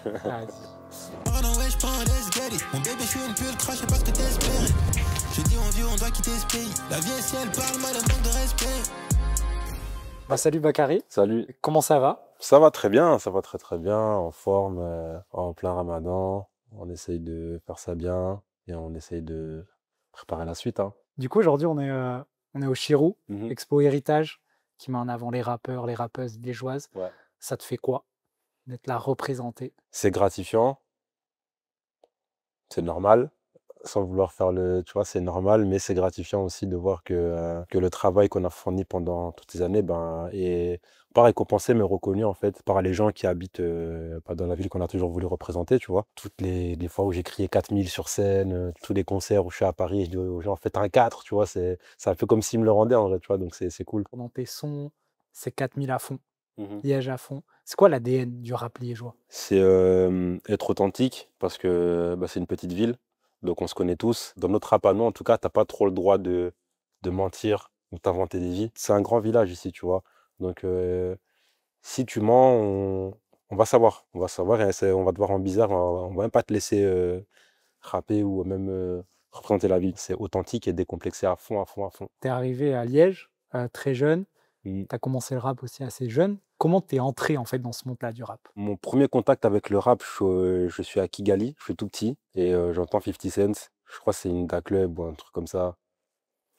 Vas-y. Oh non, ouais, j'prends let's get it. Mon bébé, je suis une pull, crash, c'est pas ce que t'espérais. Je dis on vit, on doit quitter ce pays. La vie est si elle parle mal, un manque de respect. Bah, salut Bakary, Salut, comment ça va? ça va très bien, ça va très très bien, en forme, en plein Ramadan. On essaye de faire ça bien et on essaye de préparer la suite, hein. Du coup, aujourd'hui, on est au Chirou, Mhm. Expo Héritage, qui met en avant les rappeurs, les rappeuses liégeoises. Ouais. Ça te fait quoi d'être là représenté? C'est gratifiant, c'est normal, sans vouloir faire le, tu vois, c'est normal, mais c'est gratifiant aussi de voir que le travail qu'on a fourni pendant toutes ces années, ben, est pas récompensé, mais reconnu en fait par les gens qui habitent pas dans la ville qu'on a toujours voulu représenter, tu vois. Toutes les fois où j'ai crié 4000 sur scène, tous les concerts où je suis à Paris, je dis aux gens, faites un 4, tu vois, c'est un peu comme s'ils me le rendaient en vrai, tu vois, donc c'est cool. Dans tes sons, c'est 4000 à fond, Mhm. Liège à fond. C'est quoi l'ADN du rap liégeois? C'est être authentique parce que bah, c'est une petite ville, donc on se connaît tous. Dans notre rap à nous, en tout cas, t'as pas trop le droit de mentir ou t'inventer des vies. C'est un grand village ici, tu vois. Donc si tu mens, on va savoir. On va savoir et on va te voir en bizarre. On va même pas te laisser rapper ou même représenter la ville. C'est authentique et décomplexé à fond, à fond, à fond. T'es arrivé à Liège, très jeune, Mm. t'as commencé le rap aussi assez jeune. Comment t'es entré en fait dans ce monde-là du rap? Mon premier contact avec le rap, je suis à Kigali, je suis tout petit et j'entends 50 Cent. Je crois que c'est une club ou un truc comme ça.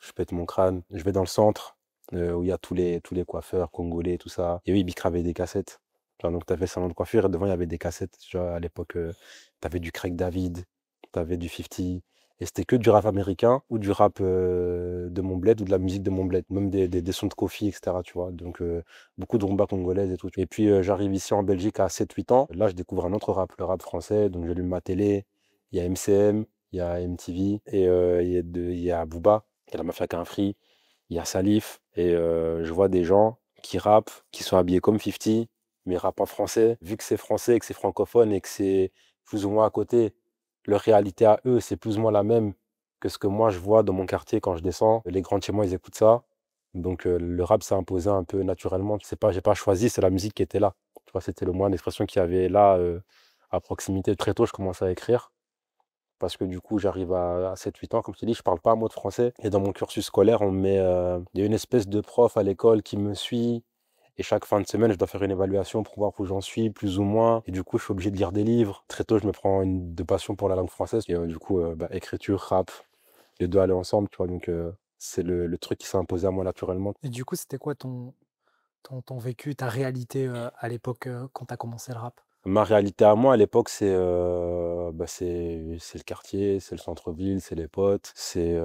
Je pète mon crâne. Je vais dans le centre où il y a tous les coiffeurs congolais, tout ça. Et oui, Bicra avait des cassettes. Tu vois, donc, tu avais le salon de coiffure et devant, il y avait des cassettes. Tu vois, à l'époque, tu avais du Craig David, tu avais du 50. Et c'était que du rap américain ou du rap de mon bled ou de la musique de mon bled. Même des sons de Kofi, etc. Tu vois, donc beaucoup de rumba congolaise et tout. Et puis, j'arrive ici en Belgique à 7 8 ans. Là, je découvre un autre rap, le rap français. Donc, j'allume ma télé. Il y a MCM, il y a MTV et il y a Booba. Il y a la Mafia Free, il y a Salif, et je vois des gens qui rappent, qui sont habillés comme 50, mais rappent en français. Vu que c'est français, que c'est francophone et que c'est plus ou moins à côté, leur réalité à eux, c'est plus ou moins la même que ce que moi je vois dans mon quartier quand je descends. Les grands de chez moi, ils écoutent ça. Donc le rap s'est imposé un peu naturellement. C'est pas, j'ai pas choisi, c'est la musique qui était là. Tu vois, c'était le moyen d'expression qu'il y avait là à proximité. Très tôt, je commençais à écrire parce que du coup, j'arrive à 7 8 ans, comme je t'ai dit, je parle pas un mot de français. Et dans mon cursus scolaire, il y a une espèce de prof à l'école qui me suit. Et chaque fin de semaine, je dois faire une évaluation pour voir où j'en suis, plus ou moins. Et du coup, je suis obligé de lire des livres. Très tôt, je me prends de passion pour la langue française. Et du coup, bah, écriture, rap, les deux allaient ensemble, tu vois. Donc, c'est le truc qui s'est imposé à moi naturellement. Et du coup, c'était quoi ton vécu, ta réalité à l'époque quand t'as commencé le rap? Ma réalité à moi à l'époque, c'est le quartier, c'est le centre-ville, c'est les potes, c'est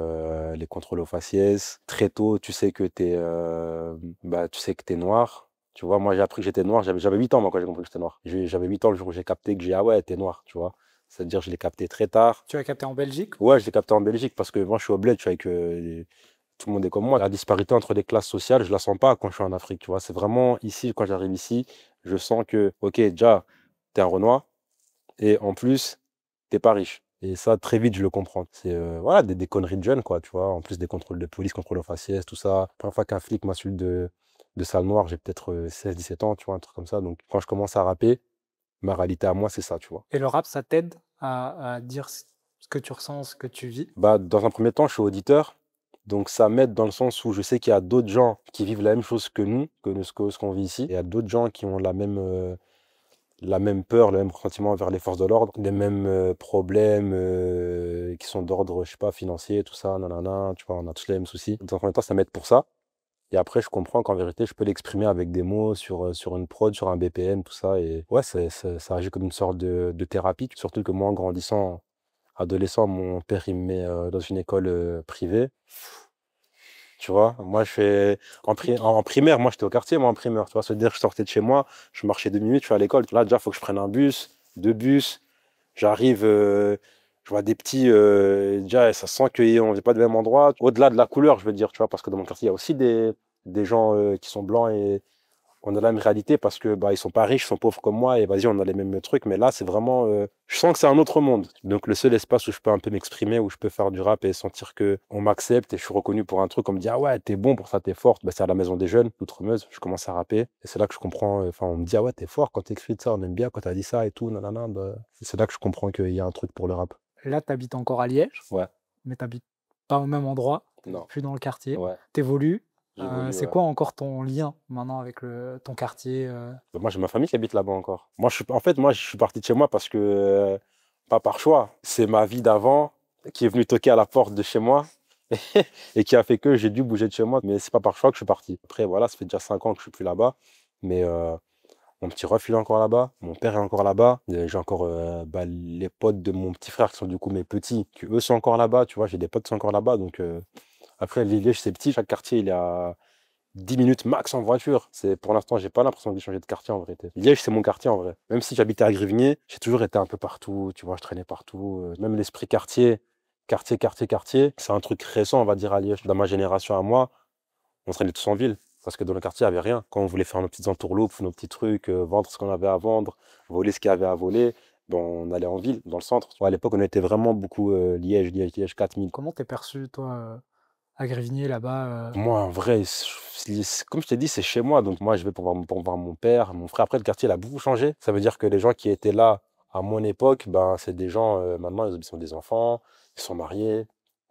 les contrôles aux faciès. Très tôt, tu sais que t'es noir. Tu vois, moi j'ai appris que j'étais noir, j'avais 8 ans moi quand j'ai compris que j'étais noir. J'avais 8 ans le jour où j'ai capté que ah ouais, t'es noir, tu vois. C'est-à-dire je l'ai capté très tard. Tu as capté en Belgique? Ouais, je l'ai capté en Belgique parce que moi je suis au bled, je suis avec tout le monde est comme moi. La disparité entre les classes sociales, je la sens pas quand je suis en Afrique, tu vois. C'est vraiment ici, quand j'arrive ici, je sens que, ok, déjà, t'es un Renoir, et en plus, t'es pas riche. Et ça, très vite, je le comprends. C'est voilà, des conneries de jeunes, quoi, tu vois. En plus des contrôles de police, contrôles aux faciès, tout ça. La première fois qu'un flic m'insulte de sale noir, j'ai peut-être 16 17 ans, tu vois, un truc comme ça. Donc, quand je commence à rapper, ma réalité à moi, c'est ça, tu vois. Et le rap, ça t'aide à dire ce que tu ressens, ce que tu vis? Bah, dans un premier temps, je suis auditeur. Donc, ça m'aide dans le sens où je sais qu'il y a d'autres gens qui vivent la même chose que nous, ce qu'on vit ici. Et il y a d'autres gens qui ont la même peur, le même sentiment envers les forces de l'ordre, les mêmes problèmes qui sont d'ordre, je sais pas, financier, tout ça, nanana, tu vois, on a tous les mêmes soucis. Dans un premier temps, ça m'aide pour ça. Et après, je comprends qu'en vérité, je peux l'exprimer avec des mots sur une prod, sur un BPM, tout ça. Et ouais, ça agit comme une sorte de thérapie. Surtout que moi, en grandissant, adolescent, mon père, il me met dans une école privée. Tu vois, moi, en primaire, moi, j'étais au quartier, moi, en primaire. Tu vois, c'est-à-dire que je sortais de chez moi, je marchais 2 minutes, je suis à l'école. Là, déjà, il faut que je prenne un bus, 2 bus. J'arrive, je vois des petits, déjà, ça sent qu'on n'est pas du même endroit. Au-delà de la couleur, je veux dire, tu vois, parce que dans mon quartier, il y a aussi des gens qui sont blancs et on a la même réalité parce que bah, ils sont pas riches, ils sont pauvres comme moi et vas-y, on a les mêmes trucs. Mais là, c'est vraiment, je sens que c'est un autre monde. Donc le seul espace où je peux un peu m'exprimer, où je peux faire du rap et sentir que on m'accepte et je suis reconnu pour un truc, on me dit ah ouais, t'es bon pour ça, t'es forte. Bah, c'est à la Maison des Jeunes, l'Outremeuse. Je commence à rapper et c'est là que je comprends. Enfin, on me dit ah ouais, t'es fort quand t'écris de ça, on aime bien quand t'as dit ça et tout, nanana. Bah, c'est là que je comprends qu'il y a un truc pour le rap. Là, tu habites encore à Liège, Ouais, mais tu habites pas au même endroit, non, plus dans le quartier. ouais, Tu évolues. j'évolue. C'est Ouais. quoi encore ton lien maintenant avec ton quartier Bah, moi, j'ai ma famille qui habite là-bas encore. En fait, moi, je suis parti de chez moi parce que, pas par choix, c'est ma vie d'avant qui est venue toquer à la porte de chez moi et qui a fait que j'ai dû bouger de chez moi. Mais c'est pas par choix que je suis parti. Après, voilà, ça fait déjà 5 ans que je suis plus là-bas. Mais mon petit ref, il est encore là-bas. Mon père est encore là-bas. J'ai encore bah, les potes de mon petit frère qui sont du coup mes petits, qui eux sont encore là-bas. Tu vois, j'ai des potes qui sont encore là-bas. Donc, après, Liège, c'est petit. Chaque quartier, il est à 10 minutes max en voiture. Pour l'instant, j'ai pas l'impression de changer de quartier en vérité. Liège, c'est mon quartier en vrai. Même si j'habitais à Grivigny, j'ai toujours été un peu partout. Tu vois, je traînais partout. Même l'esprit quartier, c'est un truc récent, on va dire, à Liège. Dans ma génération à moi, on traînait tous en ville. Parce que dans le quartier, il n'y avait rien. Quand on voulait faire nos petites entourloupes, nos petits trucs, vendre ce qu'on avait à vendre, voler ce qu'il y avait à voler, ben, on allait en ville, dans le centre. À l'époque, on était vraiment beaucoup Liège 4000. Comment t'es perçu, toi, à Grivigny, là-bas Moi, en vrai, comme je t'ai dit, c'est chez moi. Donc, moi, je vais pour voir mon père, mon frère. Après, le quartier, il a beaucoup changé. Ça veut dire que les gens qui étaient là à mon époque, ben, c'est des gens, maintenant, ils sont des enfants, ils sont mariés.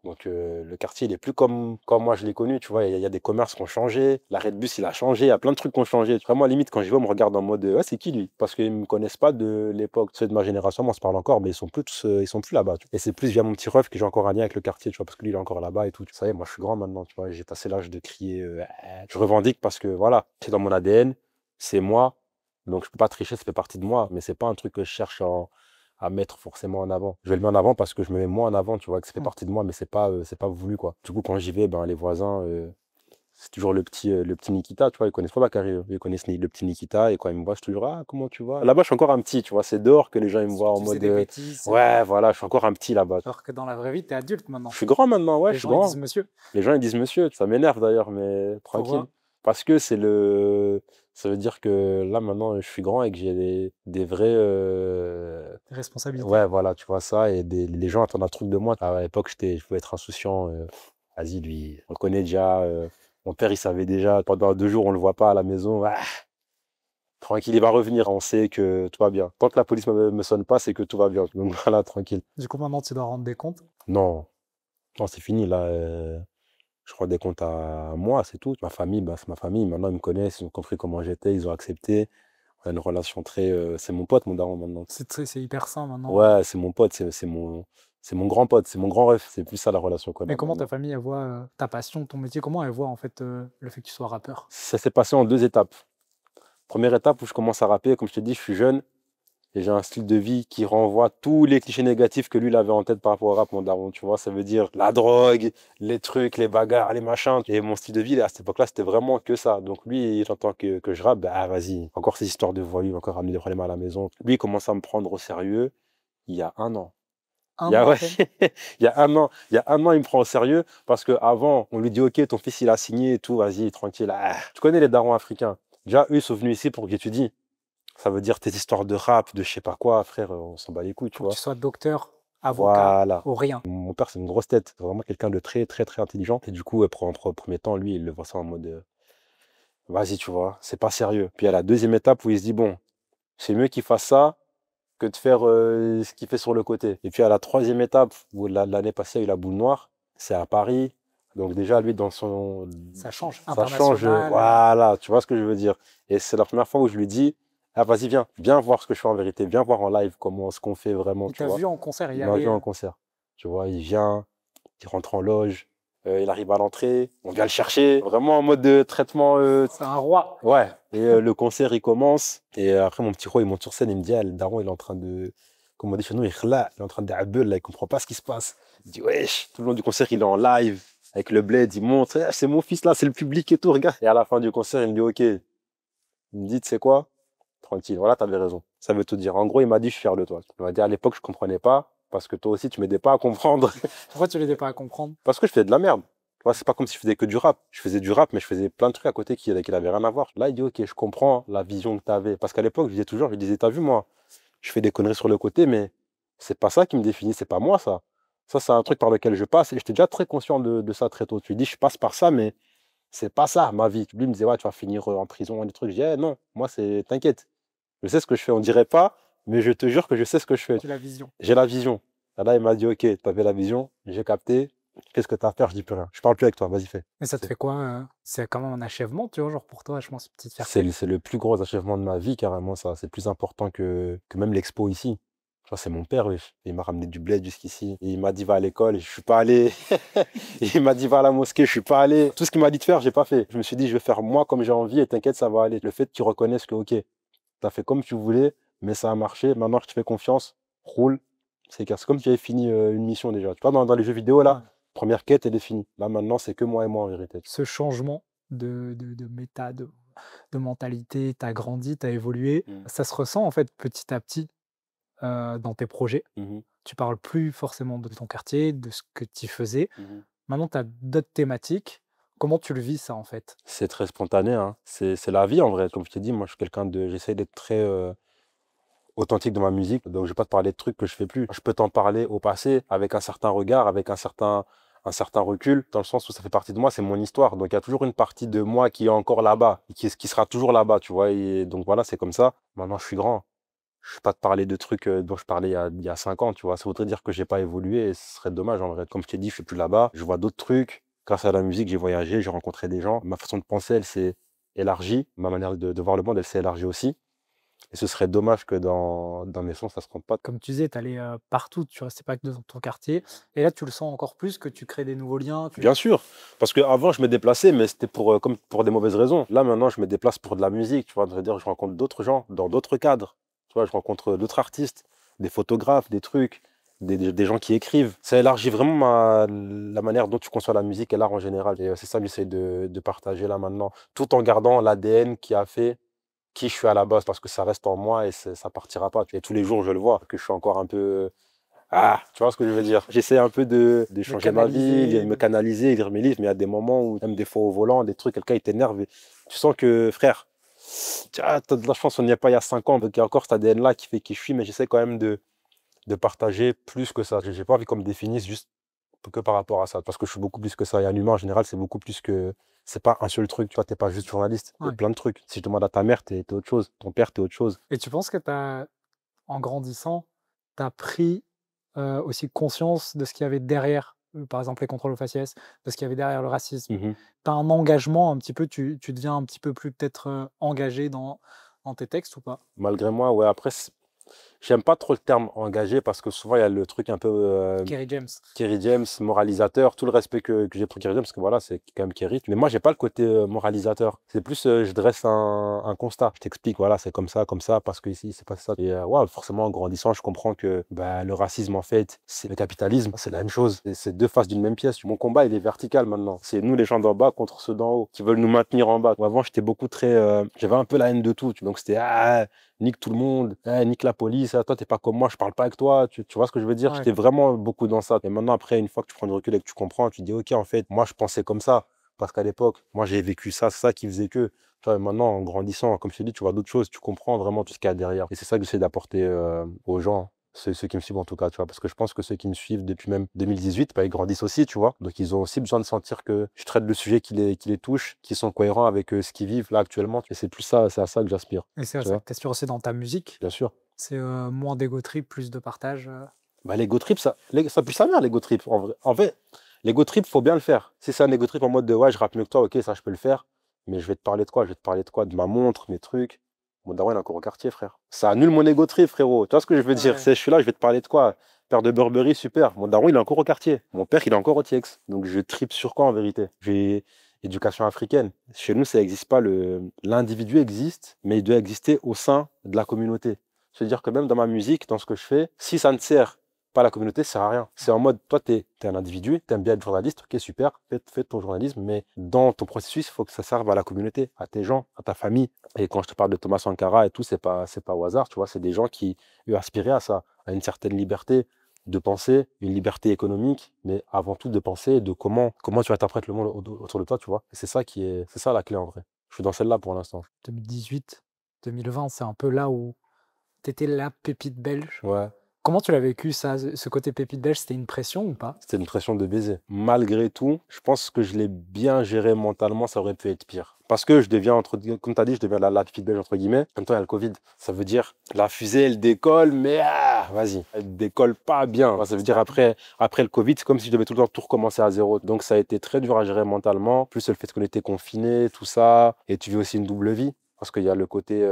Donc, le quartier, il est plus comme moi, je l'ai connu. Tu vois, il y a des commerces qui ont changé. L'arrêt de bus, il a changé. Il y a plein de trucs qui ont changé. Vraiment, limite, quand j'y vais, on me regarde en mode, ouais, c'est qui lui? Parce qu'ils ne me connaissent pas de l'époque. Ceux de ma génération, moi, on se parle encore, mais ils sont plus tous, ils sont plus là-bas. Tu vois. Et c'est plus via mon petit ref que j'ai encore un lien avec le quartier, tu vois, parce que lui, il est encore là-bas et tout. Ça y est, moi, je suis grand maintenant, tu vois. J'ai passé l'âge de crier. Je revendique parce que, voilà, c'est dans mon ADN, c'est moi. Donc, je peux pas tricher, ça fait partie de moi. Mais c'est pas un truc que je cherche à mettre forcément en avant. Je vais le mettre en avant parce que je me mets moi en avant, tu vois, que ça fait partie de moi, mais c'est pas voulu, quoi. Du coup, quand j'y vais, ben, les voisins, c'est toujours le petit Nikita, tu vois, ils connaissent pas Bakary, ils connaissent le petit Nikita, et quand ils me voient, je suis toujours, ah, comment tu vas? Là-bas, je suis encore un petit, tu vois, c'est dehors que les gens, ils me voient en Tu faisais mode, des bêtises, ouais, voilà, je suis encore un petit là-bas. alors que dans la vraie vie, t'es adulte maintenant. Je suis grand maintenant, ouais, Les je suis gens ils grand. disent monsieur. Les gens, ils disent monsieur, ça m'énerve d'ailleurs, mais tranquille. Pourquoi? Parce que ça veut dire que là, maintenant, je suis grand et que j'ai des vrais, Tes responsabilités. ouais, voilà, tu vois ça, et les gens attendent un truc de moi. À l'époque, je pouvais être insouciant. Vas-y, lui, on le connaît déjà. Mon père, il savait déjà. Pendant 2 jours, on le voit pas à la maison. Ah, tranquille, il va revenir. On sait que tout va bien. Tant que la police me sonne pas, c'est que tout va bien. Donc voilà, tranquille. Du coup, maintenant, tu dois rendre des comptes. Non, non, c'est fini là. Je rends des comptes à moi, c'est tout. Ma famille, bah, c'est ma famille. Maintenant, ils me connaissent, ils ont compris comment j'étais, ils ont accepté. On a une relation très. C'est mon pote, mon daron, maintenant. C'est hyper sain maintenant. Ouais, c'est mon pote, c'est mon grand pote, c'est mon grand ref. C'est plus ça la relation qu'on a Mais comment ta maintenant. famille, elle voit ta passion, ton métier, comment elle voit en fait le fait que tu sois rappeur? Ça s'est passé en 2 étapes. Première étape où je commence à rapper, comme je t'ai dit, je suis jeune et j'ai un style de vie qui renvoie tous les clichés négatifs que lui il avait en tête par rapport au rap, mon daron. Tu vois, ça veut dire la drogue, les trucs, les bagarres, les machins. Et mon style de vie, à cette époque-là, c'était vraiment que ça. Donc lui, il entend que je rappe, bah ah, vas-y, encore ces histoires de voyous, encore ramener des problèmes à la maison. Lui, il commence à me prendre au sérieux il y a un an. Un Il y a, an à ouais, peine? il y a un an, il me prend au sérieux parce qu'avant, on lui dit, OK, ton fils, il a signé et tout, vas-y, tranquille. Ah. Tu connais les darons africains. Déjà, eux, ils sont venus ici pour que j'étudie. Ça veut dire tes histoires de rap, de je sais pas quoi, frère, on s'en bat les couilles, tu Faut que vois. tu sois docteur, avocat, Voilà. ou rien. Mon père, c'est une grosse tête. C'est vraiment quelqu'un de très, très, très intelligent. Et du coup, en premier temps, lui, il le voit ça en mode, vas-y, tu vois, c'est pas sérieux. Puis à la deuxième étape où il se dit, bon, c'est mieux qu'il fasse ça que de faire ce qu'il fait sur le côté. Et puis à la troisième étape, où l'année passée, il a eu la boule noire, c'est à Paris. Donc déjà, lui, Ça change. ça change, International. voilà, tu vois ce que je veux dire. Et c'est la première fois où je lui dis, ah vas-y, viens voir ce que je fais en vérité, viens voir en live ce qu'on fait vraiment, Il tu t'a vois. vu en concert, Il m'a vu en concert, tu vois, il vient, il rentre en loge, il arrive à l'entrée, on vient le chercher, vraiment en mode de traitement. C'est un roi. Ouais, et le concert il commence, et après mon petit roi il monte sur scène, il me dit, ah, le daron il est en train de, comme on dit chez nous, il est en train de d'abel, là, il comprend pas ce qui se passe. Il dit, wesh, tout le long du concert il est en live, avec le bled, il montre, ah, c'est mon fils là, c'est le public et tout, regarde. Et à la fin du concert, il me dit, OK, il me dit, tu sais quoi, tranquille, voilà, t'avais raison, ça veut tout dire. En gros, il m'a dit, je suis fier de toi. Il m'a dit, à l'époque, je comprenais pas, parce que toi aussi, tu m'aidais pas à comprendre, Pourquoi tu l'aidais pas à comprendre? parce que je fais de la merde. Tu vois, c'est pas comme si je faisais que du rap. Je faisais du rap, mais je faisais plein de trucs à côté qui n'avaient rien à voir. Là, il dit, ok, je comprends la vision que tu avais. Parce qu'à l'époque, je disais, t'as vu, moi, je fais des conneries sur le côté, mais c'est pas ça qui me définit, c'est pas moi, ça. Ça, c'est un truc par lequel je passe. Et j'étais déjà très conscient de ça très tôt. Tu lui dis, je passe par ça, mais c'est pas ça, ma vie. Lui me disait, ouais, tu vas finir en prison, des trucs. Je dis, eh, non, moi, t'inquiète. Je sais ce que je fais. On dirait pas, mais je te jure que je sais ce que je fais. Tu as la vision. J'ai la vision. Et là, il m'a dit, ok, t'avais la vision, j'ai capté. Qu'est-ce que t'as à faire? Je dis plus rien. Je parle plus avec toi, vas-y, fais. Et ça te C'est fait quoi c'est quand même un achèvement, tu vois, genre pour toi, je pense, petite c'est fierté. le c'est le plus gros achèvement de ma vie, carrément, ça. C'est plus important que même l'expo ici. Tu vois, c'est mon père, wesh. Il m'a ramené du bled jusqu'ici. Et il m'a dit, va à l'école, et je suis pas allé. Il m'a dit, va à la mosquée, je suis pas allé. Tout ce qu'il m'a dit de faire, j'ai pas fait. Je me suis dit, je vais faire moi comme j'ai envie, et t'inquiète, ça va aller. Le fait qu'ils reconnaissent que, ok, t'as fait comme tu voulais, mais ça a marché. Maintenant, je te fais confiance, roule. C'est clair. C'est comme si j'avais fini une mission déjà. Tu vois, dans les jeux vidéo, là, Ouais. première quête, elle est finie. Là, maintenant, c'est que moi et moi, en vérité. Ce changement de méta, de mentalité, tu as grandi, tu as évolué, ça se ressent en fait petit à petit dans tes projets. Mhm, Tu parles plus forcément de ton quartier, de ce que tu faisais. mhm. Maintenant, tu as d'autres thématiques. Comment tu le vis ça en fait? C'est très spontané, hein. C'est la vie en vrai. Comme je t'ai dit, moi je suis quelqu'un de. J'essaie d'être très authentique dans ma musique. Donc je vais pas te parler de trucs que je fais plus. Je peux t'en parler au passé avec un certain regard, avec un certain recul, dans le sens où ça fait partie de moi, c'est mon histoire. Donc il y a toujours une partie de moi qui est encore là-bas, et qui sera toujours là-bas, tu vois. Et donc voilà, c'est comme ça. Maintenant je suis grand. Je ne vais pas te parler de trucs dont je parlais il y a 5 ans, tu vois. Ça voudrait dire que j'ai pas évolué et ce serait dommage en vrai. Comme je t'ai dit, je suis plus là-bas. Je vois d'autres trucs. Grâce à la musique, j'ai voyagé, j'ai rencontré des gens. Ma façon de penser, elle s'est élargie. Ma manière de voir le monde, elle s'est élargie aussi. Et ce serait dommage que dans mes sons, ça se rende pas. Comme tu disais, tu allais partout, tu restais pas que dans ton quartier. Et là, tu le sens encore plus que tu crées des nouveaux liens. Bien sûr, parce qu'avant, je me déplaçais, mais c'était comme pour des mauvaises raisons. Là, maintenant, je me déplace pour de la musique, tu vois. C'est-à-dire, je rencontre d'autres gens dans d'autres cadres. Tu vois, je rencontre d'autres artistes, des photographes, des trucs, des gens qui écrivent. Ça élargit vraiment la manière dont tu conçois la musique et l'art en général. Et c'est ça que j'essaie de partager là maintenant, tout en gardant l'ADN qui a fait qui je suis à la base, parce que ça reste en moi et ça partira pas. Et tous les jours, je le vois, que je suis encore un peu ah, tu vois ce que je veux dire? J'essaie un peu de changer ma vie, de canaliser, me canaliser, lire mes livres, mais il y a des moments où, même des fois au volant, des trucs, quelqu'un il t'énerve et tu sens que, frère, t'as de la chance, on n'y est pas il y a 5 ans, donc il y a encore cet ADN-là qui fait qui je suis, mais j'essaie quand même de partager plus que ça. J'ai pas envie qu'on me définisse juste que par rapport à ça, parce que je suis beaucoup plus que ça. Et un humain, en général, c'est beaucoup plus que. C'est pas un seul truc, tu vois, t'es pas juste journaliste, il y a Ouais. plein de trucs. Si je demande à ta mère, t'es autre chose, ton père, t'es autre chose. Et tu penses que en grandissant, tu as pris aussi conscience de ce qu'il y avait derrière, par exemple les contrôles aux faciès, de ce qu'il y avait derrière le racisme. Mhm. Tu as un engagement un petit peu, tu deviens un petit peu plus peut-être engagé dans tes textes ou pas? Malgré moi, ouais, après, j'aime pas trop le terme engagé parce que souvent il y a le truc un peu Kerry James. Kerry James, moralisateur, tout le respect que j'ai pour Kerry James, parce que voilà, c'est quand même Kerry. Mais moi, j'ai pas le côté moralisateur. C'est plus, je dresse un constat. Je t'explique, voilà, c'est comme ça, parce que ici, c'est pas ça. Et ouais, forcément, en grandissant, je comprends que bah, le racisme, en fait, c'est le capitalisme, c'est la même chose. C'est deux faces d'une même pièce. Mon combat, il est vertical maintenant. C'est nous, les gens d'en bas, contre ceux d'en haut, qui veulent nous maintenir en bas. Avant, j'étais beaucoup très. J'avais un peu la haine de tout. Donc, c'était, nique tout le monde, nique la police, toi t'es pas comme moi, je parle pas avec toi, tu vois ce que je veux dire? Ouais. J'étais vraiment beaucoup dans ça. Et maintenant, après, une fois que tu prends du recul et que tu comprends, tu te dis, ok, en fait, moi je pensais comme ça, parce qu'à l'époque, moi j'ai vécu ça, c'est ça qui faisait que. Tu vois, maintenant, en grandissant, comme je te dis, tu vois d'autres choses, tu comprends vraiment tout ce qu'il y a derrière. Et c'est ça que j'essaie d'apporter aux gens. Ceux qui me suivent en tout cas, tu vois, parce que je pense que ceux qui me suivent depuis même 2018, bah, ils grandissent aussi, tu vois. Donc ils ont aussi besoin de sentir que je traite le sujet qui les touche, qui sont cohérents avec ce qu'ils vivent là actuellement. Et c'est plus ça, c'est à ça que j'aspire, Et c'est tu ça vois, que tu aspires aussi dans ta musique. bien sûr. C'est moins d'ego trip, plus de partage. Bah, l'ego trip, ça pue sa mère, l'ego trip. En fait, l'ego trip, faut bien le faire. Si c'est un ego trip en mode de ouais, je rappe mieux que toi, ok, ça je peux le faire. Mais je vais te parler de quoi? Je vais te parler de quoi? De ma montre, mes trucs. Mon daron, il est encore au quartier, frère. Ça annule mon ego trip, frérot. Tu vois ce que je veux dire? Ouais. Je suis là, je vais te parler de quoi? Paire de Burberry, super. Mon daron, il est encore au quartier. Mon père, il est encore au TX. Donc je tripe sur quoi en vérité? J'ai éducation africaine. Chez nous, ça n'existe pas. L'individu existe, mais il doit exister au sein de la communauté. C'est-à-dire que même dans ma musique, dans ce que je fais, si ça ne sert pas la communauté, ça sert à rien. C'est en mode, toi, tu es un individu, tu aimes bien être journaliste, ok, super, fais ton journalisme, mais dans ton processus, il faut que ça serve à la communauté, à tes gens, à ta famille. Et quand je te parle de Thomas Sankara et tout, c'est pas au hasard, tu vois, c'est des gens qui, eux, aspiraient à ça, à une certaine liberté, de pensée, une liberté économique, mais avant tout de penser et de comment tu interprètes le monde autour de toi, tu vois. Et c'est ça la clé en vrai. Je suis dans celle-là pour l'instant. 2018, 2020, c'est un peu là où tu étais la pépite belge. Ouais. Comment tu l'as vécu, ça, ce côté pépite belge? C'était une pression ou pas? C'était une pression de baiser. Malgré tout, je pense que je l'ai bien géré mentalement, ça aurait pu être pire. Parce que je deviens, comme tu as dit, je deviens la petite belge, entre guillemets. En même temps, il y a le Covid. Ça veut dire, la fusée, elle décolle, mais vas-y, elle décolle pas bien. Enfin, ça veut dire, après le Covid, c'est comme si je devais tout le temps tout recommencer à zéro. Donc, ça a été très dur à gérer mentalement. Plus le fait qu'on était confinés, tout ça. Et tu vis aussi une double vie. Parce qu'il y a le côté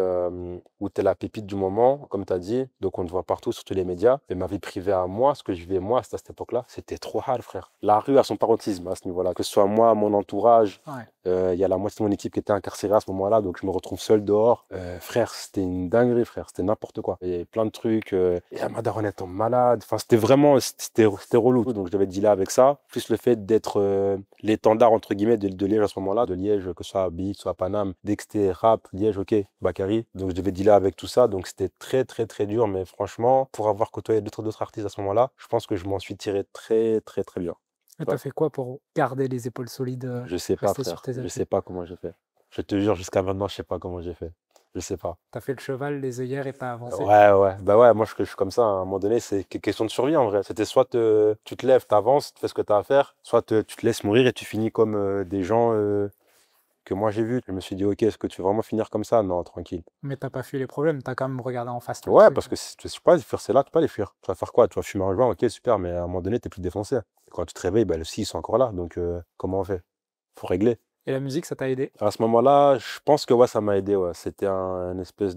où tu es la pépite du moment, comme tu as dit. Donc, on te voit partout, sur tous les médias. Et ma vie privée à moi, ce que je vivais moi, c'était à cette époque-là, c'était trop hard, frère. La rue a son paroxysme à ce niveau-là. Que ce soit moi, mon entourage, il y a la moitié de mon équipe qui était incarcérée à ce moment-là. Donc, je me retrouve seul dehors. Frère, c'était une dinguerie, frère. C'était n'importe quoi. Et plein de trucs. Et ma daronne tombe malade. Enfin, c'était vraiment, c'était relou. Donc, je devais dealer avec ça. Plus le fait d'être l'étendard, entre guillemets, de Liège à ce moment-là. De Liège, que ce soit à Bic, soit à Paname. Dès que c'était rap, Liège, ok, Bakary. Donc, je devais dealer avec tout ça. Donc, c'était très, très, très dur. Mais franchement, pour avoir côtoyé d'autres artistes à ce moment-là, je pense que je m'en suis tiré très, très, très bien. Et t'as fait quoi pour garder les épaules solides, Je sais pas, rester sur frère. tes Je appuis? sais pas comment j'ai fait. Je te jure, jusqu'à maintenant, je sais pas comment j'ai fait. Je sais pas. T'as fait le cheval, les œillères et t'as avancé? Ouais. Bah ouais, moi, je suis comme ça. À un moment donné, c'est question de survie, en vrai. C'était soit tu te lèves, t'avances, tu fais ce que t'as à faire, soit tu te laisses mourir et tu finis comme des gens que moi j'ai vus. Je me suis dit, ok, est-ce que tu veux vraiment finir comme ça? Non, tranquille. Mais t'as pas fui les problèmes, t'as quand même regardé en face le Ouais, truc. parce que si tu sais pas fuir, c'est là, tu peux pas les fuir. Tu vas faire quoi? Tu vas fumer un joint, ok, super, mais à un moment donné, t'es plus défoncé. Et quand tu te réveilles, bah, ils sont encore là. Donc, comment on fait? Faut régler. Et la musique, ça t'a aidé? À ce moment-là, je pense que ouais, ça m'a aidé. Ouais. C'était une espèce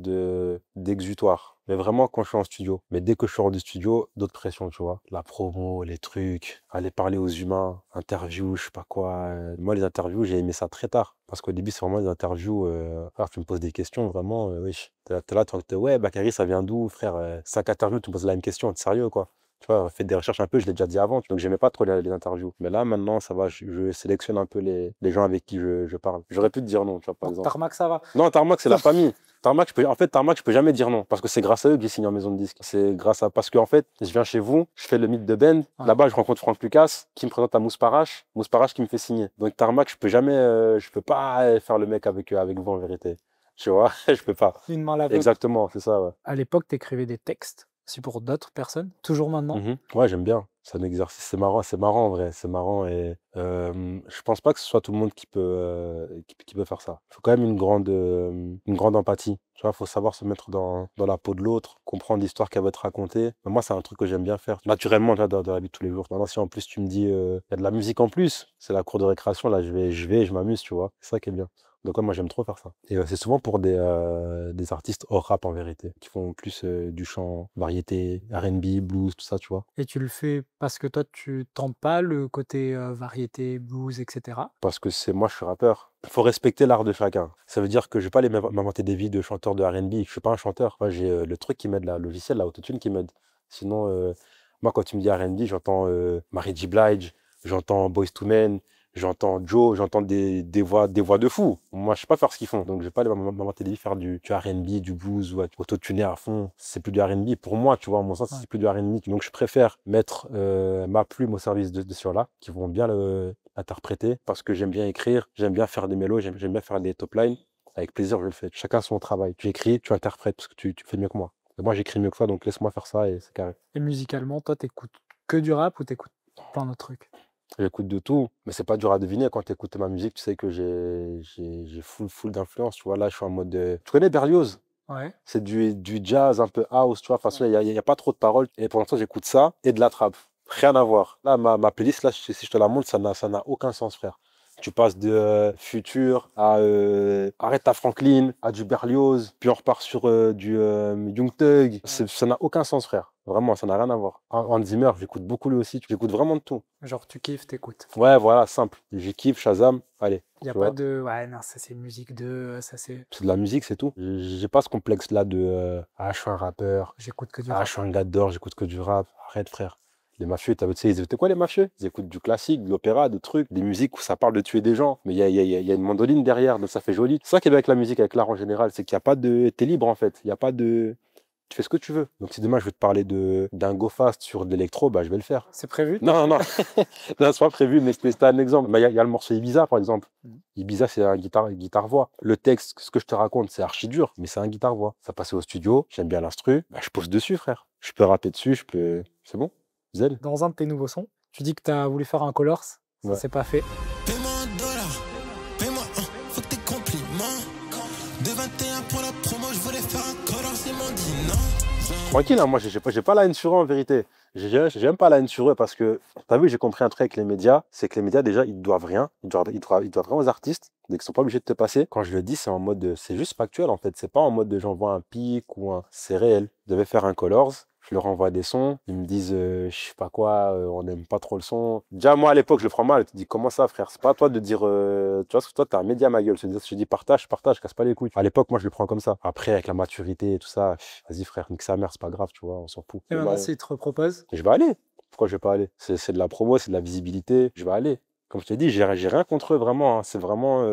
d'exutoire. Mais vraiment quand je suis en studio. Mais dès que je sors du studio, d'autres pressions, tu vois. La promo, les trucs, aller parler aux humains, interview, je sais pas quoi. Moi, les interviews, j'ai aimé ça très tard. Parce qu'au début, c'est vraiment des interviews. Frère, tu me poses des questions, vraiment, wesh. T'es là, ouais, Bakary, ça vient d'où, frère? 5 interviews, tu me poses la même question, t'es sérieux, quoi? Tu vois, faites des recherches un peu, je l'ai déjà dit avant, donc j'aimais pas trop les interviews. Mais là, maintenant, ça va, je sélectionne un peu les gens avec qui je parle. J'aurais pu te dire non, tu vois, par exemple. Tarmac, ça va? Non, Tarmac, c'est la famille. Tarmac, je peux jamais dire non, parce que c'est grâce à eux que j'ai signé en maison de disque. C'est grâce à, parce qu'en fait, je viens chez vous, je fais le mythe de Ben, là-bas, je rencontre Franck Lucas, qui me présente à Mousse Parache qui me fait signer. Donc Tarmac, je peux pas faire le mec avec vous, en vérité. Tu vois, je peux pas. Une main l'aveugle. Exactement, c'est ça, ouais. À l'époque, t'écrivais des textes aussi pour d'autres personnes, toujours maintenant? Ouais, j'aime bien. C'est un exercice, c'est marrant en vrai, c'est marrant et je pense pas que ce soit tout le monde qui peut faire ça. Il faut quand même une grande empathie. Tu vois, faut savoir se mettre dans la peau de l'autre, comprendre l'histoire qu'elle veut te raconter. Mais moi, c'est un truc que j'aime bien faire, naturellement, tu vois, dans la vie de tous les jours. Maintenant, si en plus tu me dis, il y a de la musique en plus, c'est la cour de récréation, là, je m'amuse, tu vois. C'est ça qui est bien. Donc ouais, moi j'aime trop faire ça. Et c'est souvent pour des artistes hors rap en vérité, qui font plus du chant, variété, R&B, blues, tout ça, tu vois. Et tu le fais parce que toi, tu tentes pas le côté variété, blues, etc. Parce que moi je suis rappeur. Il faut respecter l'art de chacun. Ça veut dire que je vais pas aller m'inventer des vies de chanteurs de R&B. Je suis pas un chanteur. Moi j'ai le truc qui m'aide, là, le logiciel, l'autotune qui m'aide. Sinon, moi quand tu me dis R&B, j'entends Mary J. Blige, j'entends Boyz II Men, j'entends Joe, j'entends des voix de fous. Moi, je sais pas faire ce qu'ils font. Donc, je vais pas aller m'inventer des vies, faire du R&B, du blues, ou autotuner à fond. C'est plus du R&B. Pour moi, tu vois, à mon sens, c'est plus du R&B. Donc, je préfère mettre ma plume au service de ceux-là, qui vont bien l'interpréter, parce que j'aime bien écrire, j'aime bien faire des mélos, j'aime bien faire des top lines. Avec plaisir, je le fais. Chacun son travail. Tu écris, tu interprètes, parce que tu fais mieux que moi. Et moi, j'écris mieux que toi, donc laisse-moi faire ça et c'est carré. Et musicalement, toi, t'écoutes que du rap ou t'écoutes plein d'autres trucs? J'écoute de tout, mais c'est pas dur à deviner. Quand tu écoutes ma musique, tu sais que j'ai full d'influence. Tu vois, là, je suis en mode. Tu connais Berlioz? Ouais. C'est du jazz, un peu house, tu vois. Enfin, il n'y a pas trop de paroles. Et pour l'instant, j'écoute ça et de la trap. Rien à voir. Là, ma playlist, là, si je te la montre, ça n'a aucun sens, frère. Tu passes de Future à Aretha Franklin, à du Berlioz, puis on repart sur du Young Thug. Ça n'a aucun sens, frère. Vraiment, ça n'a rien à voir. Hans Zimmer, j'écoute beaucoup lui aussi. J'écoute vraiment de tout. Genre, tu kiffes, t'écoutes. Ouais, voilà, simple. J'y kiffe, Shazam, allez. Il n'y a tu pas vois. de. Ouais, non, ça c'est musique de. Ça c'est. C'est de la musique, c'est tout. J'ai pas ce complexe-là de ah, je suis un rappeur, J'écoute que du ah, rap. je suis un gars d'or, j'écoute que du rap. Arrête, frère. Les mafieux, tu sais, ils écoutaient quoi les mafieux? Ils écoutent du classique, de l'opéra, de trucs, des musiques où ça parle de tuer des gens. Mais il y a une mandoline derrière, donc ça fait joli. C'est ça qui est bien avec la musique, avec l'art en général, c'est qu'il n'y a pas de. T'es libre en fait. Il n'y a pas de tu fais ce que tu veux. Donc si demain je veux te parler d'un go fast sur de l'électro, bah je vais le faire. C'est prévu? Non, non, non, c'est pas prévu, mais c'est un exemple. Bah, y a le morceau Ibiza, par exemple. Mhm. Ibiza, c'est un guitare-voix. Le texte, ce que je te raconte, c'est archi dur, mais c'est un guitare-voix. Ça passait au studio, j'aime bien l'instru, bah, je pose dessus, frère. Je peux rapper dessus, je peux. C'est bon? Zen? Dans un de tes nouveaux sons, tu dis que tu as voulu faire un Colors, ça Ouais. s'est pas fait. Paie-moi $1, paie-moi un, faut que tes compliments. De 21 pour la promo, je voulais faire un color, ils m'ont dit non. Tranquille, hein, moi, j'ai pas la haine sur eux, en vérité. J'aime pas la haine sur eux parce que, t'as vu, j'ai compris un truc avec les médias, c'est que les médias, déjà, ils doivent rien. Ils doivent rien aux artistes, donc ils sont pas obligés de te passer. Quand je le dis, c'est en mode, c'est juste factuel, en fait. C'est pas en mode de j'envoie un pic ou un. C'est réel. Je devais faire un Colors. Je leur envoie des sons, ils me disent je sais pas quoi, on n'aime pas trop le son. Déjà, moi à l'époque, je le prends mal. Tu te dis comment ça, frère? C'est pas à toi de dire, tu vois, parce que toi, t'es un média, ma gueule. Je te dis partage, casse pas les couilles. À l'époque, moi, je le prends comme ça. Après, avec la maturité et tout ça, vas-y, frère, nique sa mère, c'est pas grave, tu vois, on s'en fout. Et maintenant, s'ils te reproposent, Je vais aller. Pourquoi je vais pas aller? C'est de la promo, c'est de la visibilité. Je vais aller. Comme je t'ai dit, j'ai rien contre eux, vraiment. Hein. C'est vraiment,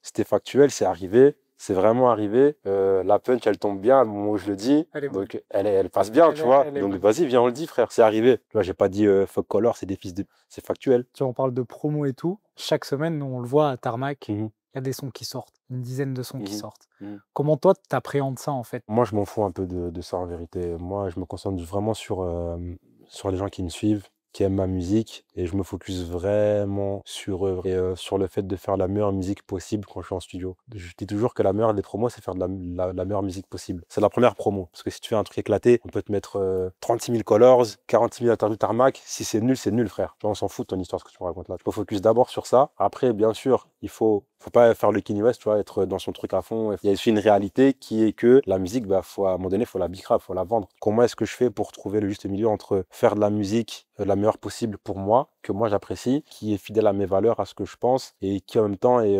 c'était factuel, c'est arrivé. C'est vraiment arrivé. La punch, elle tombe bien, au moment où je le dis. elle est bonne. Donc, elle passe bien, tu vois. Elle est Donc, bonne. vas-y, viens, on le dit, frère. C'est arrivé. Tu vois, j'ai pas dit fuck color, c'est des fils de. C'est factuel. Tu vois, on parle de promo et tout. Chaque semaine, nous, on le voit à Tarmac, il Mhm. y a des sons qui sortent, une dizaine de sons qui Mhm. sortent. Mhm. Comment toi, t'appréhendes ça, en fait? Moi, je m'en fous un peu de ça, en vérité. Moi, je me concentre vraiment sur les gens qui me suivent, qui aiment ma musique, et je me focus vraiment sur eux et sur le fait de faire la meilleure musique possible quand je suis en studio. Je dis toujours que la meilleure des promos, c'est faire de la meilleure musique possible. C'est la première promo, parce que si tu fais un truc éclaté, on peut te mettre 36 000 colors, 46 000 interviews tarmac. Si c'est nul, frère. Tu vois, on s'en fout de ton histoire, ce que tu me racontes là. Je me focus d'abord sur ça. Après, bien sûr, il faut pas faire le Kanye West, tu vois, être dans son truc à fond. Il y a aussi une réalité qui est que la musique, bah, à un moment donné, il faut la bicrave, il faut la vendre. Comment est-ce que je fais pour trouver le juste milieu entre faire de la musique la meilleure possible pour moi, que moi j'apprécie, qui est fidèle à mes valeurs, à ce que je pense, et qui en même temps est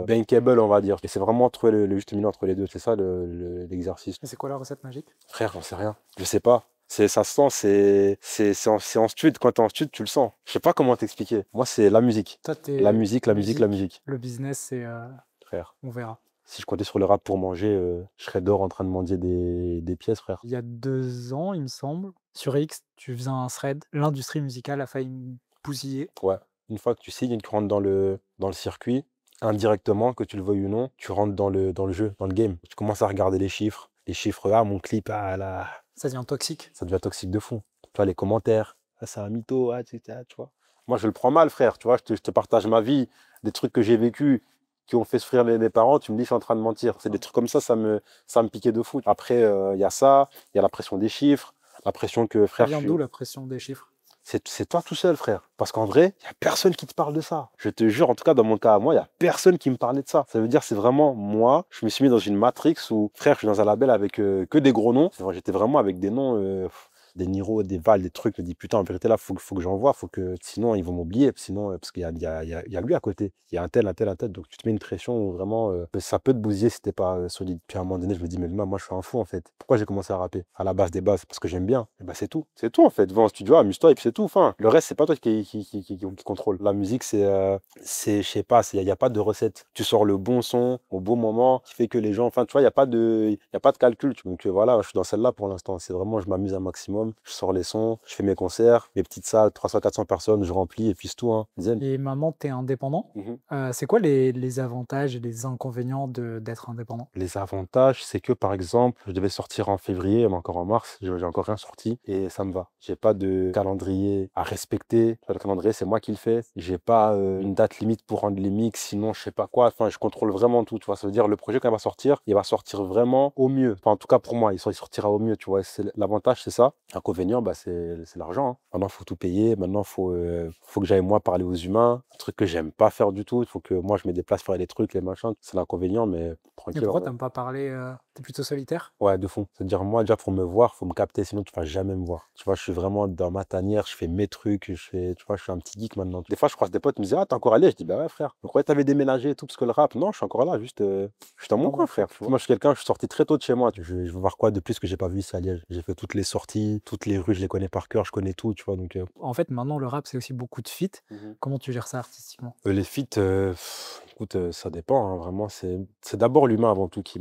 bankable, on va dire. Et c'est vraiment trouver le juste milieu entre les deux. C'est ça l'exercice. Et c'est quoi la recette magique? Frère, j'en sais rien. Je sais pas. Ça se sent, c'est en stud. Quand t'es en stud, tu le sens. Je sais pas comment t'expliquer. Moi, c'est la musique. Toi, t'es La musique. Le business, c'est... Frère. on verra. Si je comptais sur le rap pour manger, je serais dehors en train de mendier des pièces, frère. Il y a 2 ans, il me semble, sur X, tu faisais un thread. L'industrie musicale a failli me bousiller. Ouais. Une fois que tu signes et que tu rentres dans le circuit, indirectement, que tu le veuilles ou non, tu rentres dans le jeu, dans le game. Tu commences à regarder les chiffres. Les chiffres, ah, mon clip, ah là, Ça devient toxique. ça devient toxique de fou. Tu vois, les commentaires, ah, c'est un mytho, ah, tu vois. Moi, je le prends mal, frère. Tu vois, je te partage ma vie, des trucs que j'ai vécu, qui ont fait souffrir mes parents. Tu me dis, je suis en train de mentir. C'est des trucs comme ça me piquait de fou. Après, il y a ça, il y a la pression des chiffres, la pression que, Ça frère, vient d'où la pression des chiffres? c'est toi tout seul, frère. Parce qu'en vrai, il n'y a personne qui te parle de ça. Je te jure, en tout cas, dans mon cas à moi, il n'y a personne qui me parlait de ça. Ça veut dire, c'est vraiment moi, je me suis mis dans une matrix où, frère, je suis dans un label avec que des gros noms. J'étais vraiment avec des noms, des Niro, des Val, des trucs. Je me dis, putain, en vérité, là, faut que j'envoie. Sinon, ils vont m'oublier. Sinon, parce qu'il y a lui à côté. Il y a un tel. Donc, tu te mets une pression où vraiment, ça peut te bousiller si t'es pas solide. Puis à un moment donné, je me dis, mais moi, je suis un fou, en fait. Pourquoi j'ai commencé à rapper? À la base des bases, parce que j'aime bien. Et bah, c'est tout. C'est tout, en fait. Va en studio, amuse-toi, et puis c'est tout. Enfin, le reste, c'est pas toi qui contrôle. La musique, je sais pas, il n'y a pas de recette. Tu sors le bon son au bon moment qui fait que les gens, enfin, tu vois, il n'y a pas de calcul. Donc voilà, je suis dans celle-là pour l'instant. C'est vraiment, je m'amuse un maximum. Je sors les sons, je fais mes concerts, mes petites salles, 300-400 personnes, je remplis et puis c'est tout, hein. Zen. Et maintenant, tu es indépendant. Mhm. C'est quoi les avantages et les inconvénients d'être indépendant? Les avantages, c'est que par exemple, je devais sortir en février, mais encore en mars, j'ai encore rien sorti et ça me va. J'ai pas de calendrier à respecter. Le calendrier, c'est moi qui le fais. J'ai pas une date limite pour rendre les mix, sinon je sais pas quoi. Enfin, je contrôle vraiment tout, tu vois. Ça veut dire le projet quand il va sortir vraiment au mieux. Enfin, en tout cas pour moi, il sortira au mieux, tu vois. L'avantage, c'est ça. L'inconvénient, bah, c'est l'argent, hein. Maintenant, il faut tout payer. Maintenant, faut que j'aille moi parler aux humains. Un truc que j'aime pas faire du tout. Il faut que moi je me déplace faire les trucs, les machins. C'est l'inconvénient, mais Et tranquille. pourquoi Ouais. t'aimes pas parler? T'es plutôt solitaire? Ouais, de fond. C'est-à-dire, moi, déjà, pour me voir, faut me capter, sinon tu vas jamais me voir. Tu vois, je suis vraiment dans ma tanière, je fais mes trucs, tu vois, je suis un petit geek maintenant. Des fois, je croise des potes, ils me disent, ah, t'es encore allé? Je dis, bah ouais, frère. Donc, ouais, t'avais déménagé et tout, parce que le rap, non, je suis encore là, juste, je suis dans mon coin, frère. Tu vois. Moi, je suis quelqu'un, je suis sorti très tôt de chez moi. Je veux voir quoi de plus que j'ai pas vu ici à Liège. J'ai fait toutes les sorties, toutes les rues, je les connais par cœur, je connais tout, tu vois, donc. En fait, maintenant, le rap, c'est aussi beaucoup de feats. Comment tu gères ça artistiquement? Les feats, écoute, ça dépend, hein, vraiment. C'est d'abord l'humain avant tout qui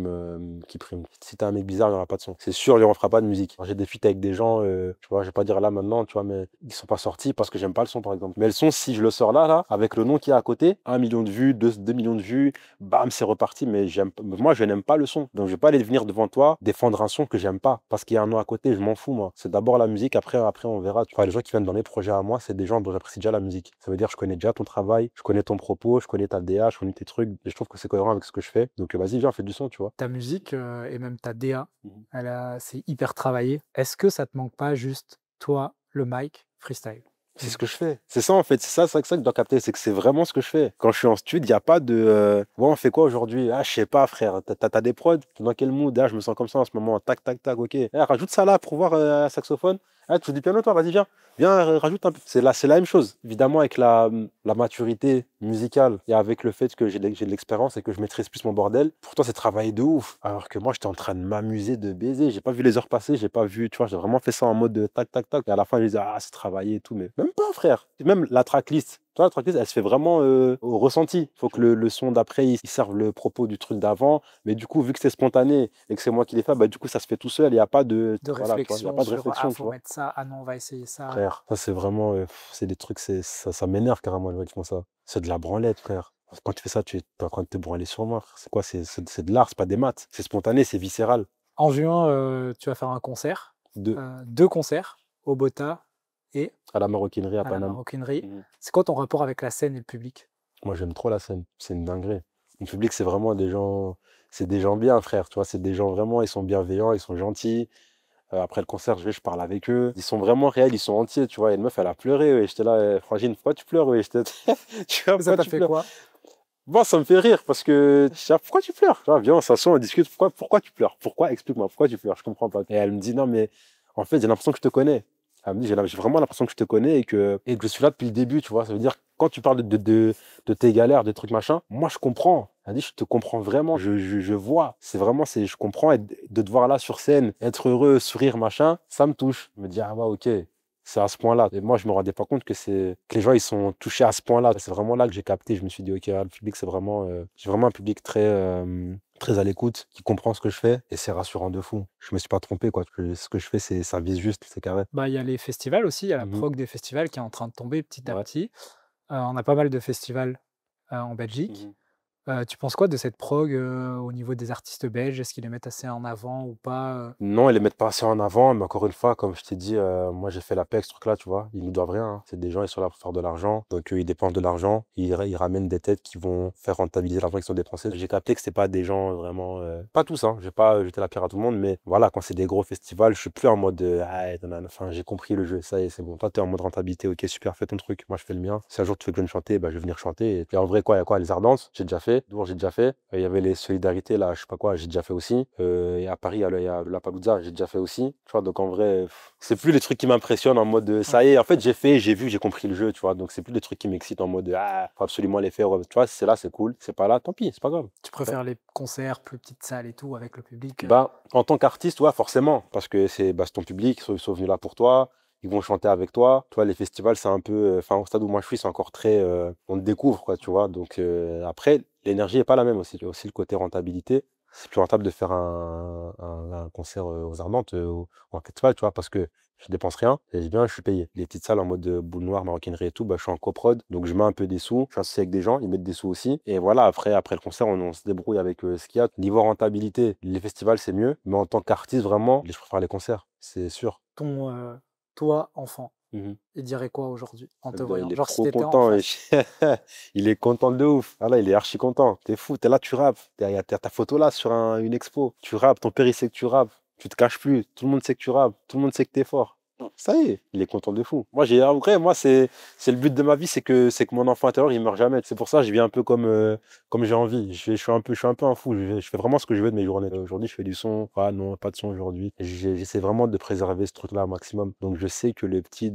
supprime. Si t'es un mec bizarre, il n'y aura pas de son. C'est sûr, on fera pas de musique. J'ai des feats avec des gens, tu vois, je vais pas dire là maintenant, tu vois, mais ils sont pas sortis parce que j'aime pas le son, par exemple. Mais le son, si je le sors là, avec le nom qui est à côté, 1 million de vues, 2 millions de vues, bam, c'est reparti, mais moi, je n'aime pas le son. Donc, je vais pas aller venir devant toi défendre un son que j'aime pas parce qu'il y a un nom à côté, je m'en fous, moi. C'est d'abord la musique, après, on verra. Tu vois, les gens qui viennent dans mes projets à moi, c'est des gens dont j'apprécie déjà la musique. Ça veut dire, je connais déjà ton travail, je connais ton propos, je connais ta DA, je connais tes trucs, et je trouve que c'est cohérent avec ce que je fais. Donc, vas-y, viens, fais du son, tu vois. Ta musique et même ta DA, Mhm. c'est hyper travaillé. Est-ce que ça te manque pas juste, toi, le mic, freestyle? C'est ce que je fais. C'est ça, en fait. C'est ça que je dois capter. C'est que c'est vraiment ce que je fais. Quand je suis en studio, il n'y a pas de ouais, on fait quoi aujourd'hui? Ah, je sais pas, frère. T'as des prods? T'es dans quel mood? Ah, je me sens comme ça en ce moment. Tac, tac, tac, ok. Eh, rajoute ça là pour voir un saxophone. Ah, tu joues du piano, toi? Vas-y, viens. Viens, rajoute un peu. C'est la même chose. Évidemment, avec la maturité musicale et avec le fait que j'ai de l'expérience et que je maîtrise plus mon bordel, pourtant, c'est travaillé de ouf. Alors que moi, j'étais en train de m'amuser, de baiser. J'ai pas vu les heures passer. J'ai pas vu, tu vois, j'ai vraiment fait ça en mode de tac, tac, tac. Et à la fin, je disais, ah, c'est travaillé et tout. Mais même pas, frère. Même la tracklist. Tu vois, la tracklist, elle se fait vraiment au ressenti. Il faut que le son d'après, il serve le propos du truc d'avant. Mais du coup, vu que c'est spontané et que c'est moi qui l'ai fait, bah, du coup, ça se fait tout seul. Il n'y a pas de, De voilà, tu vois, il y a réflexion pas de sur réflexion, tu faut vois. mettre ça, ah non, on va essayer ça. Frère, ça, c'est vraiment, c'est des trucs, ça m'énerve carrément, les gens qui font ça. C'est de la branlette, frère. Quand tu fais ça, tu es en train de te branler sur moi, frère. C'est quoi? C'est de l'art, c'est pas des maths. C'est spontané, c'est viscéral. En juin, tu vas faire un concert, Deux, 2 concerts, au Bota et à la maroquinerie à à la Paname. Maroquinerie. Mhm. C'est quoi ton rapport avec la scène et le public? Moi, j'aime trop la scène. C'est une dinguerie. Le public, c'est vraiment c'est des gens bien, frère. Tu vois, c'est des gens vraiment, ils sont bienveillants, ils sont gentils. Après le concert, je parle avec eux. Ils sont vraiment réels, ils sont entiers, tu vois. Et une meuf, elle a pleuré, ouais. J'étais là, Frangine, pourquoi tu pleures, ouais? Tu vois, Ça pourquoi t'a tu fait pleures? quoi? Bon, ça me fait rire parce que je dis, ah, pourquoi tu pleures? Tu vois, viens, on s'assoit, on discute. Pourquoi tu pleures? Pourquoi? Explique-moi, pourquoi tu pleures? Je comprends pas. Et elle me dit, non, mais en fait, j'ai l'impression que je te connais. Elle me dit, j'ai vraiment l'impression que je te connais et que je suis là depuis le début, tu vois. Ça veut dire, quand tu parles de tes galères, des trucs machin, moi, je comprends. Elle dit, je te comprends vraiment, je vois. Je comprends de te voir là sur scène, être heureux, sourire, machin, ça me touche. Je me dis, ah ouais, ok. C'est à ce point-là. Et moi, je me rendais pas compte que les gens, ils sont touchés à ce point-là. C'est vraiment là que j'ai capté. Je me suis dit, ok, le public, c'est vraiment, j'ai vraiment un public très à l'écoute, qui comprend ce que je fais. Et c'est rassurant de fou. Je me suis pas trompé, quoi. Ce que je fais, ça vise juste, c'est carré. Bah, il y a les festivals aussi, il y a la Mhm. prog des festivals qui est en train de tomber petit à Ouais. petit. On a pas mal de festivals, en Belgique. Mhm. Tu penses quoi de cette prog, au niveau des artistes belges? Est-ce qu'ils les mettent assez en avant ou pas? Non, ils les mettent pas assez en avant, mais encore une fois, comme je t'ai dit, moi j'ai fait la paix avec ce truc-là, tu vois. Ils nous doivent rien, hein. C'est des gens, ils sont là pour faire de l'argent. Donc ils dépensent de l'argent, ils ramènent des têtes qui vont faire rentabiliser l'argent qu'ils ont dépensé. J'ai capté que c'était pas des gens vraiment. Pas tous, hein. J'ai pas jeté la pierre à tout le monde, mais voilà, quand c'est des gros festivals, je suis plus en mode ah, nanana. Enfin, j'ai compris le jeu, ça y est, c'est bon. Toi, t'es en mode rentabilité, ok, super, fais ton truc. Moi, je fais le mien. Si un jour tu veux que je vienne chanter, bah, je vais venir chanter. Et puis en vrai, quoi, il y a quoi? Les Ardentes, j'ai déjà fait. Dour, j'ai déjà fait. Il y avait les Solidarités, là, je sais pas quoi, j'ai déjà fait aussi. Et à Paris, il y a la Palooza, j'ai déjà fait aussi. Tu vois, donc en vrai, c'est plus les trucs qui m'impressionnent en mode ça y est, en fait, j'ai fait, j'ai vu, j'ai compris le jeu, tu vois. Donc c'est plus des trucs qui m'excitent en mode ah, faut absolument les faire. Tu vois, si c'est là, c'est cool. C'est pas là, tant pis, c'est pas grave. Tu préfères les concerts, plus petites salles et tout, avec le public? Bah, en tant qu'artiste, ouais, forcément, parce que c'est ton public, ils sont venus là pour toi. Ils vont chanter avec toi. Tu vois, les festivals, c'est un peu. Enfin, au stade où moi je suis, c'est encore très. On te découvre, quoi, tu vois. Donc, après, l'énergie n'est pas la même aussi. Il y a aussi le côté rentabilité. C'est plus rentable de faire un concert aux Ardentes ou en festival, tu vois, parce que je dépense rien et je suis payé. Les petites salles en mode boule noire, maroquinerie et tout, bah, je suis en coprod, donc je mets un peu des sous. Je suis associé avec des gens, ils mettent des sous aussi. Et voilà, après le concert, on se débrouille avec ce qu'il y a. Niveau rentabilité, les festivals, c'est mieux. Mais en tant qu'artiste, vraiment, je préfère les concerts, c'est sûr. Toi, enfant, Mhm. il dirait quoi aujourd'hui en te Ben, voyant? il est Genre si trop t'étais en content. face. Il est content de ouf. Ah là, il est archi content. T'es fou, t'es là, tu rappes. T'as ta photo là sur une expo. Tu rappes, ton père il sait que tu rappes. Tu te caches plus. Tout le monde sait que tu rappes. Tout le monde sait que t'es fort. Ça y est, il est content de fou. Moi, en vrai, moi, c'est le but de ma vie, c'est que mon enfant intérieur, il meurt jamais. C'est pour ça que je vis un peu comme j'ai envie. Je suis un peu un fou. Je fais vraiment ce que je veux de mes journées. Aujourd'hui, je fais du son. Ah non, pas de son aujourd'hui. J'essaie vraiment de préserver ce truc-là au maximum. Donc, je sais que le petit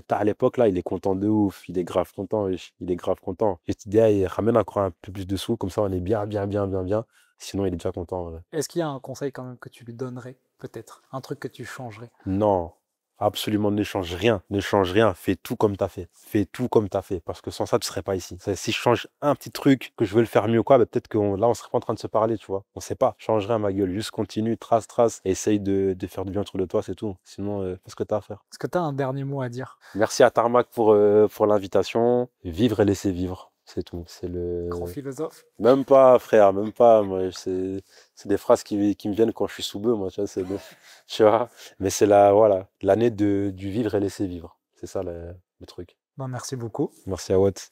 à l'époque, là, il est content de ouf. Il est grave content. Il est grave content. Et cette idée, il ramène encore un peu plus de sous. Comme ça, on est bien, bien, bien, bien, bien. Sinon, il est déjà content. Est-ce qu'il y a un conseil quand même que tu lui donnerais, peut-être? Un truc que tu changerais? Non. Absolument, ne change rien. Ne change rien. Fais tout comme tu as fait. Fais tout comme tu as fait. Parce que sans ça, tu serais pas ici. Si je change un petit truc, que je veux le faire mieux ou quoi, bah, peut-être que là, on serait pas en train de se parler, tu vois. On sait pas. Change rien, ma gueule. Juste continue, trace, et essaye de faire du bien autour de toi, c'est tout. Sinon, fais ce que tu as à faire. Est-ce que tu as un dernier mot à dire? Merci à Tarmac pour l'invitation. Vivre et laisser vivre. C'est tout. C'est Grand le. philosophe. Même pas, frère, même pas. Moi, c'est des phrases qui me viennent quand je suis sous bœuf, moi, tu vois. Tu vois. Mais c'est voilà, l'année du vivre et laisser vivre. C'est ça le truc. Ben, merci beaucoup. Merci à Watt.